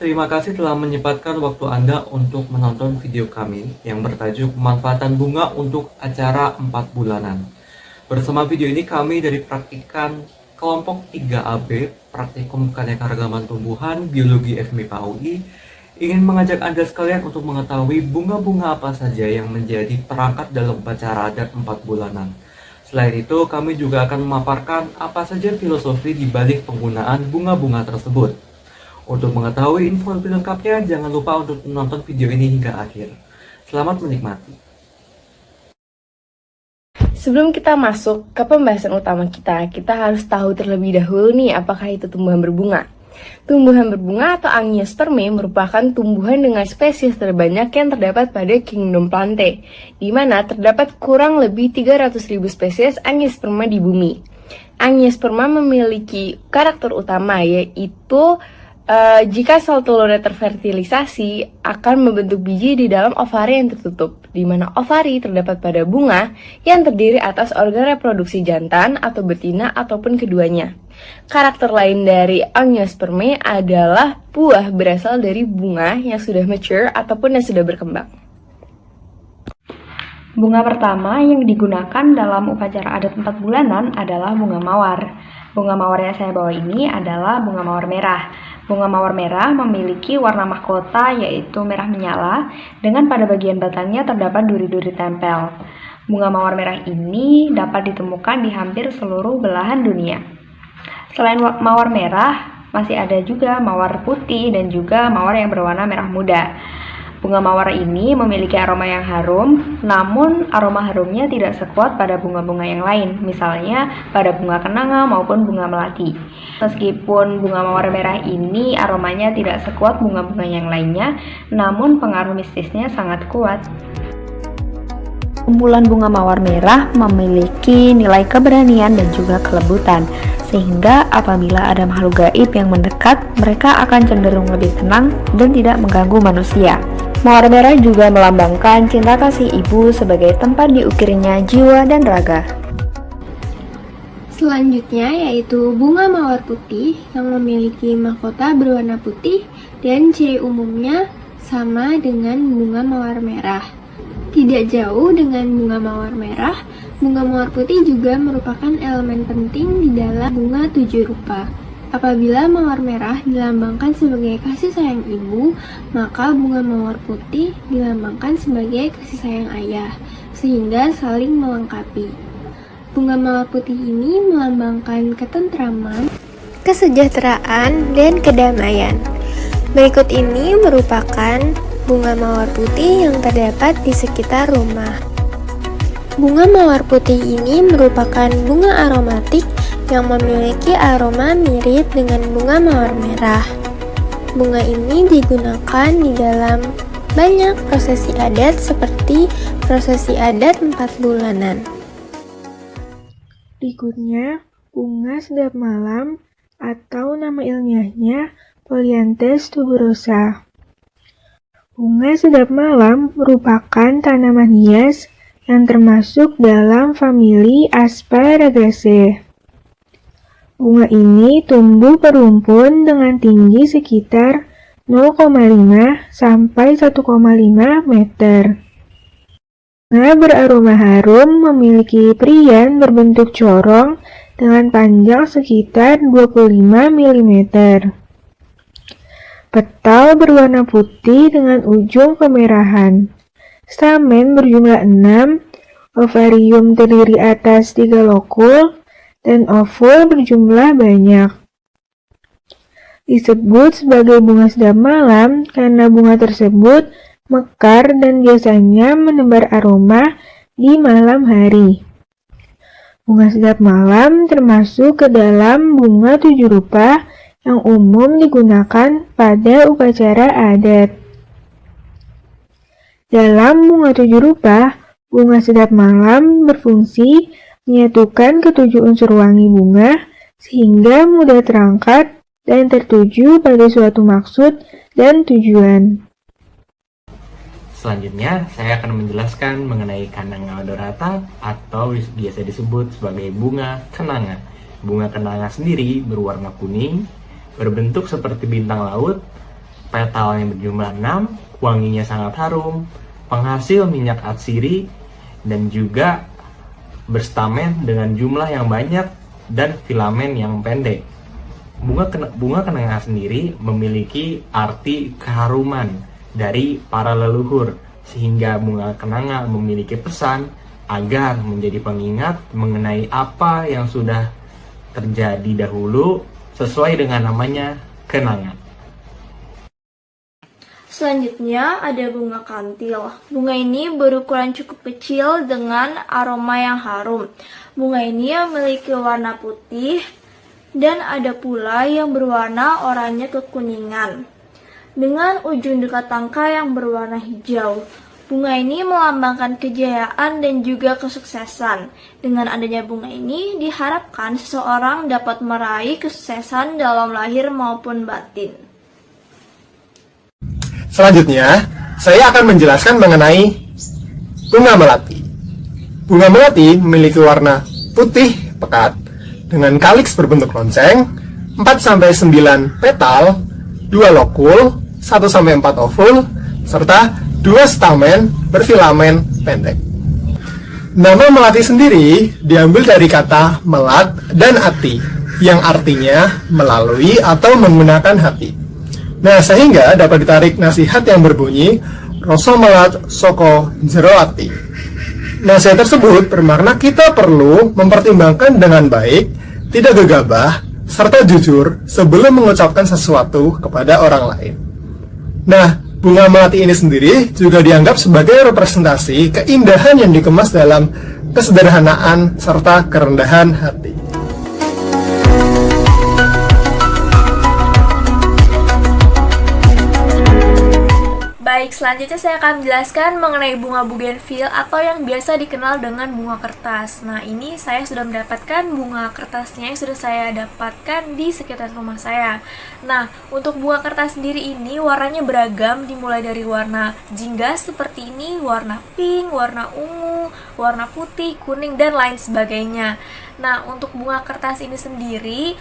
Terima kasih telah menyempatkan waktu Anda untuk menonton video kami yang bertajuk pemanfaatan bunga untuk acara 4 bulanan. Bersama video ini kami dari praktikan kelompok 3AB, Praktikum Keanekaragaman Tumbuhan Biologi FMIPA UI, ingin mengajak Anda sekalian untuk mengetahui bunga-bunga apa saja yang menjadi perangkat dalam upacara adat 4 bulanan. Selain itu, kami juga akan memaparkan apa saja filosofi di balik penggunaan bunga-bunga tersebut. Untuk mengetahui info lebih lengkapnya, jangan lupa untuk menonton video ini hingga akhir. Selamat menikmati. Sebelum kita masuk ke pembahasan utama kita harus tahu terlebih dahulu nih apakah itu tumbuhan berbunga. Tumbuhan berbunga atau Angiospermae merupakan tumbuhan dengan spesies terbanyak yang terdapat pada Kingdom Plantae, di mana terdapat kurang lebih 300.000 spesies Angiosperma di bumi. Angiosperma memiliki karakter utama yaitu jika sel telurnya terfertilisasi akan membentuk biji di dalam ovari yang tertutup, di mana ovari terdapat pada bunga yang terdiri atas organ reproduksi jantan atau betina ataupun keduanya. Karakter lain dari Angiospermae adalah buah berasal dari bunga yang sudah mature ataupun yang sudah berkembang. Bunga pertama yang digunakan dalam upacara adat 4 bulanan adalah bunga mawar. Bunga mawar yang saya bawa ini adalah bunga mawar merah. Bunga mawar merah memiliki warna mahkota yaitu merah menyala dengan pada bagian batangnya terdapat duri-duri tempel. Bunga mawar merah ini dapat ditemukan di hampir seluruh belahan dunia. Selain mawar merah, masih ada juga mawar putih dan juga mawar yang berwarna merah muda. Bunga mawar ini memiliki aroma yang harum, namun aroma harumnya tidak sekuat pada bunga-bunga yang lain, misalnya pada bunga kenanga maupun bunga melati. Meskipun bunga mawar merah ini aromanya tidak sekuat bunga-bunga yang lainnya, namun pengaruh mistisnya sangat kuat. Kumpulan bunga mawar merah memiliki nilai keberanian dan juga kelembutan, sehingga apabila ada makhluk gaib yang mendekat, mereka akan cenderung lebih tenang dan tidak mengganggu manusia. Mawar merah juga melambangkan cinta kasih ibu sebagai tempat diukirnya jiwa dan raga. Selanjutnya yaitu bunga mawar putih yang memiliki mahkota berwarna putih dan ciri umumnya sama dengan bunga mawar merah. Tidak jauh dengan bunga mawar merah, bunga mawar putih juga merupakan elemen penting di dalam bunga 7 rupa. Apabila mawar merah dilambangkan sebagai kasih sayang ibu, maka bunga mawar putih dilambangkan sebagai kasih sayang ayah, sehingga saling melengkapi. Bunga mawar putih ini melambangkan ketentraman, kesejahteraan, dan kedamaian. Berikut ini merupakan bunga mawar putih yang terdapat di sekitar rumah. Bunga mawar putih ini merupakan bunga aromatik yang memiliki aroma mirip dengan bunga mawar merah. Bunga ini digunakan di dalam banyak prosesi adat seperti prosesi adat 4 bulanan. Berikutnya, bunga sedap malam atau nama ilmiahnya Polyanthus tuberosa. Bunga sedap malam merupakan tanaman hias yang termasuk dalam famili Asparagaceae. Bunga ini tumbuh berumpun dengan tinggi sekitar 0,5 sampai 1,5 meter. Bunga beraroma harum memiliki perian berbentuk corong dengan panjang sekitar 25 mm. Petal berwarna putih dengan ujung kemerahan. Stamen berjumlah 6, ovarium terdiri atas 3 lokul, dan ovul berjumlah banyak. Disebut sebagai bunga sedap malam karena bunga tersebut mekar dan biasanya menebar aroma di malam hari. Bunga sedap malam termasuk ke dalam bunga 7 rupa yang umum digunakan pada upacara adat. Dalam bunga 7 rupa, bunga sedap malam berfungsi menyatukan ketujuh unsur wangi bunga sehingga mudah terangkat dan tertuju pada suatu maksud dan tujuan. Selanjutnya, saya akan menjelaskan mengenai Cananga odorata atau biasa disebut sebagai bunga kenanga. Bunga kenanga sendiri berwarna kuning, berbentuk seperti bintang laut, petalnya berjumlah 6, wanginya sangat harum, penghasil minyak atsiri, dan juga berstamen dengan jumlah yang banyak dan filamen yang pendek. Bunga kenanga sendiri memiliki arti keharuman dari para leluhur, sehingga bunga kenanga memiliki pesan agar menjadi pengingat mengenai apa yang sudah terjadi dahulu sesuai dengan namanya kenanga. Selanjutnya ada bunga kantil. Bunga ini berukuran cukup kecil dengan aroma yang harum. Bunga ini memiliki warna putih dan ada pula yang berwarna oranye kekuningan dengan ujung dekat tangkai yang berwarna hijau. Bunga ini melambangkan kejayaan dan juga kesuksesan. Dengan adanya bunga ini diharapkan seseorang dapat meraih kesuksesan dalam lahir maupun batin. Selanjutnya, saya akan menjelaskan mengenai bunga melati. Bunga melati memiliki warna putih pekat dengan kaliks berbentuk lonceng, 4-9 petal, 2 lokul, 1-4 ovul, serta 2 stamen berfilamen pendek. Nama melati sendiri diambil dari kata melat dan ati, yang artinya melalui atau menggunakan hati. Nah, sehingga dapat ditarik nasihat yang berbunyi rasa melat soko jero ati. Nasihat tersebut bermakna kita perlu mempertimbangkan dengan baik, tidak gegabah, serta jujur sebelum mengucapkan sesuatu kepada orang lain. Nah, bunga melati ini sendiri juga dianggap sebagai representasi keindahan yang dikemas dalam kesederhanaan serta kerendahan hati. Baik, selanjutnya saya akan menjelaskan mengenai bunga bougainville atau yang biasa dikenal dengan bunga kertas. Nah, ini saya sudah mendapatkan bunga kertasnya yang sudah saya dapatkan di sekitar rumah saya. Nah, untuk bunga kertas sendiri ini warnanya beragam, dimulai dari warna jingga seperti ini, warna pink, warna ungu, warna putih, kuning, dan lain sebagainya. Nah, untuk bunga kertas ini sendiri,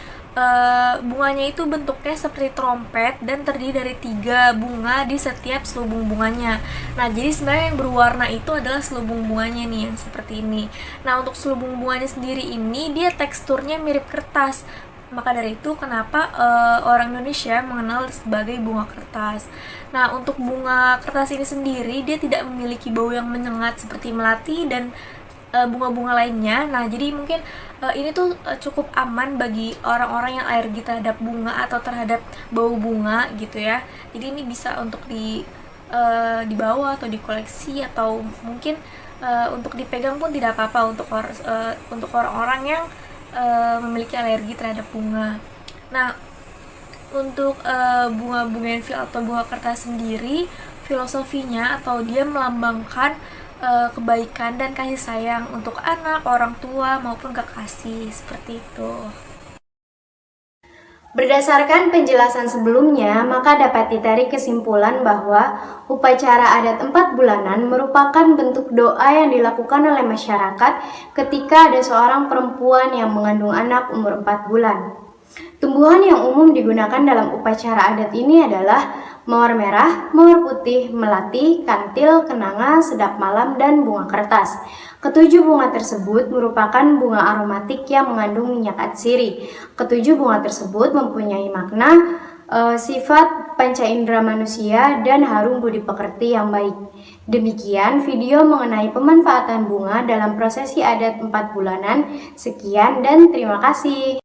bunganya itu bentuknya seperti trompet dan terdiri dari 3 bunga di setiap selubung bunganya. Nah, jadi sebenarnya yang berwarna itu adalah selubung bunganya nih, yang seperti ini. Nah, untuk selubung bunganya sendiri ini dia teksturnya mirip kertas. Maka dari itu kenapa orang Indonesia mengenal sebagai bunga kertas. Nah, untuk bunga kertas ini sendiri dia tidak memiliki bau yang menyengat seperti melati dan bunga-bunga lainnya. Nah, jadi mungkin ini tuh cukup aman bagi orang-orang yang alergi terhadap bunga atau terhadap bau bunga gitu ya. Jadi ini bisa untuk dibawa atau dikoleksi, atau mungkin untuk dipegang pun tidak apa-apa untuk orang-orang yang memiliki alergi terhadap bunga. Nah, untuk bunga bougainville atau bunga kertas sendiri, filosofinya atau dia melambangkan kebaikan dan kasih sayang untuk anak, orang tua, maupun kekasih, seperti itu. Berdasarkan penjelasan sebelumnya, maka dapat ditarik kesimpulan bahwa upacara adat 4 bulanan merupakan bentuk doa yang dilakukan oleh masyarakat ketika ada seorang perempuan yang mengandung anak umur 4 bulan. Tumbuhan yang umum digunakan dalam upacara adat ini adalah mawar merah, mawar putih, melati, kantil, kenanga, sedap malam, dan bunga kertas. Ketujuh bunga tersebut merupakan bunga aromatik yang mengandung minyak atsiri. Ketujuh bunga tersebut mempunyai makna, sifat panca indera manusia, dan harum budi pekerti yang baik. Demikian video mengenai pemanfaatan bunga dalam prosesi adat 4 bulanan. Sekian dan terima kasih.